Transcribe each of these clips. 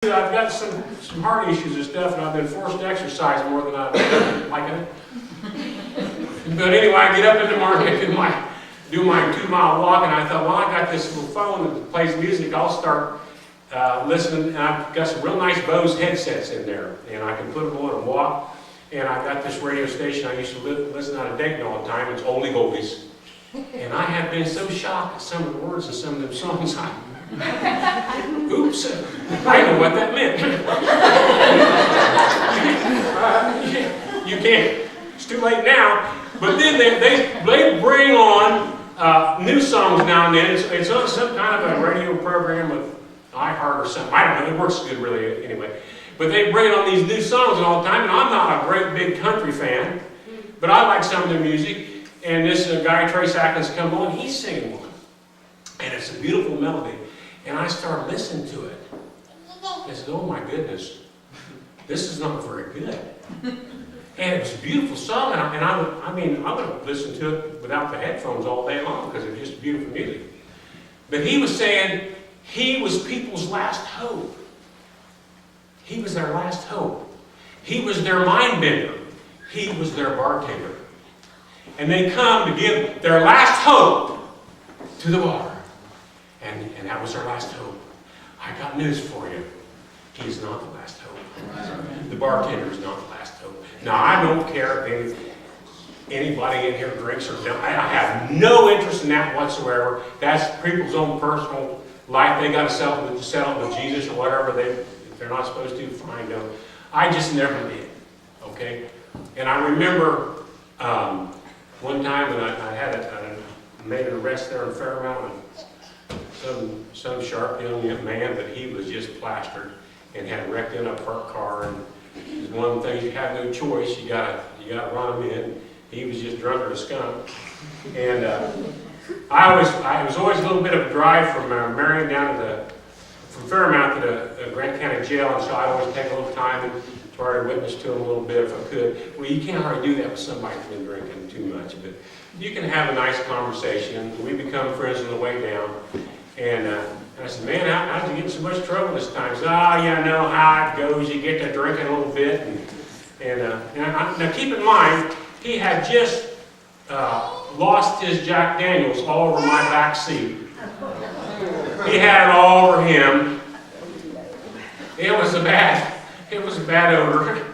I've got some heart issues and stuff, and I've been forced to exercise more than I've liking it. But anyway, I get up in the morning, do my 2-mile walk, and I thought, well, I got this little phone that plays music. I'll start listening, and I've got some real nice Bose headsets in there, and I can put them on and walk. And I've got this radio station I used to listen out of Dayton all the time. It's Oldie Goldies. And I have been so shocked at some of the words of some of them songs. Oops, I know what that meant. You can't, it's too late now. But then they bring on new songs now and then. It's on some kind of a radio program with iHeart or something. I don't know, it works good really anyway. But they bring on these new songs all the time, and I'm not a great big country fan, but I like some of their music. And this guy, Trace Atkins, come on, he's singing one. And it's a beautiful melody. And I started listening to it. I said, oh my goodness, this is not very good. And it was a beautiful song, and I would have listened to it without the headphones all day long because it was just beautiful music. But he was saying he was people's last hope. He was their last hope. He was their mind bender. He was their bartender. And they come to give their last hope to the bar. And that was their last hope. I got news for you. He is not the last hope. The bartender is not the last hope. Now, I don't care if anybody in here drinks or don't. I have no interest in that whatsoever. That's people's own personal life. They got to settle with Jesus or whatever. If they're not supposed to, fine, don't. I just never did. Okay? And I remember one time when I made an arrest there in Fairmount. Some sharp young man, but he was just plastered and had wrecked in a parked car. And it was one of the things you have no choice. You gotta run him in. He was just drunk as a skunk. And I was always a little bit of a drive from Marion down from Fairmount to the Grant County Jail, and so I'd always take a little time and try to witness to him a little bit if I could. Well, you can't hardly do that with somebody who's been drinking too much, but you can have a nice conversation. We become friends on the way down. And I said, man, how'd you get in so much trouble this time? He said, I know how it goes. You get to drinking a little bit. Now keep in mind, he had just lost his Jack Daniels all over my back seat. He had it all over him. It was a bad odor.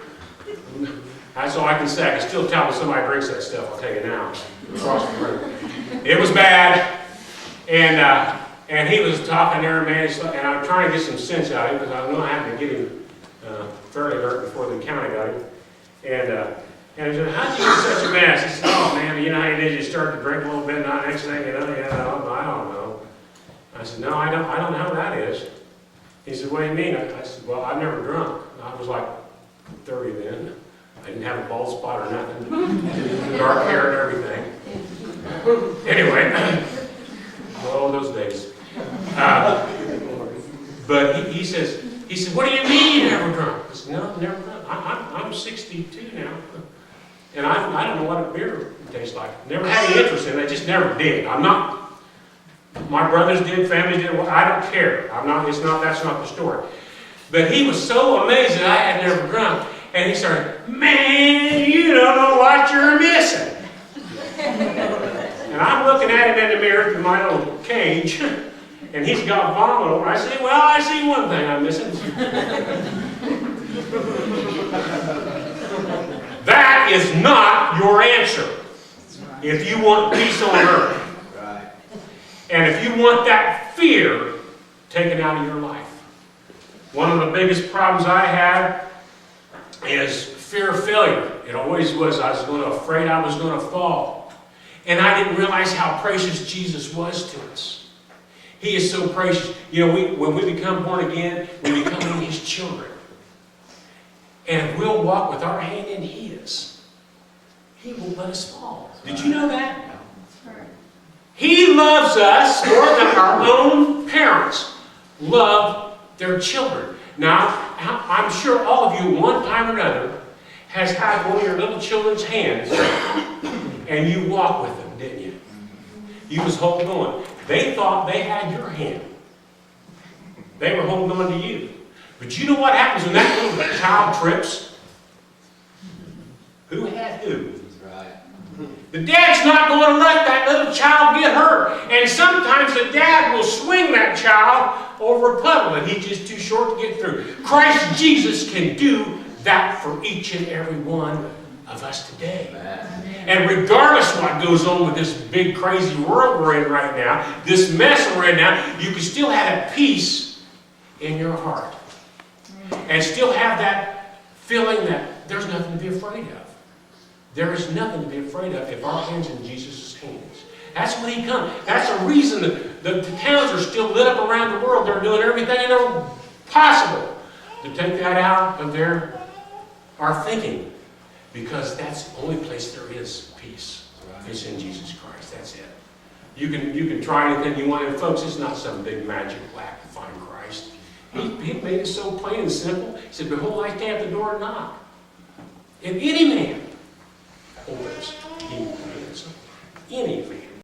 That's all I can say. I can still tell when somebody drinks that stuff, I'll tell you now. Across the room. It was bad. And he was talking there, man, and I'm trying to get some sense out of him because I know I had to get him fairly alert before the county got him. And I said, how'd you get such a mess? He said, oh man, you know how you did, you start to drink a little bit, and the next thing you know, I don't know. I said, no, I don't know how that is. He said, what do you mean? I said, well, I've never drunk. I was like 30 then. I didn't have a bald spot or nothing. Dark hair and everything. Anyway, all those days. But he said, what do you mean you never drunk? I said, no, never drunk. I'm 62 now. And I don't know what a beer tastes like. Never had any interest in it. I just never did. My brothers did, families did. Well, I don't care. That's not the story. But he was so amazed that I had never drunk. And he started, man, you don't know what you're missing. And I'm looking at him in the mirror through my little cage, and he's got vomit over. I say, well, I see one thing I'm missing. That is not your answer if you want peace on earth. And if you want that fear taken out of your life. One of the biggest problems I had is fear of failure. It always was. I was afraid I was going to fall. And I didn't realize how precious Jesus was to us. He is so precious. You know, when we become born again, we become His children. And if we'll walk with our hand in His, He won't let us fall. Did you know that? He loves us more than our own parents love their children. Now, I'm sure all of you, one time or another, has had one of your little children's hands, and you walk with them, didn't you? You was holding on. They thought they had your hand. They were holding on to you. But you know what happens when that little child trips? Who had who? The dad's not going to let that little child get hurt. And sometimes the dad will swing that child over a puddle and he's just too short to get through. Christ Jesus can do that for each and every one of us today. And regardless of what goes on with this big crazy world we're in right now, this mess we're in now, you can still have peace in your heart. And still have that feeling that there's nothing to be afraid of. There is nothing to be afraid of if our hands in Jesus' hands. That's when He comes. That's the reason that the towns are still lit up around the world. They're doing everything possible to take that out of our thinking. Because that's the only place there is peace. It's in Jesus Christ. That's it. You can try anything you want. And folks, it's not some big magical act to find Christ. He made it so plain and simple. He said, behold, I stand at the door and knock. If any man opens, he will answer. Any man.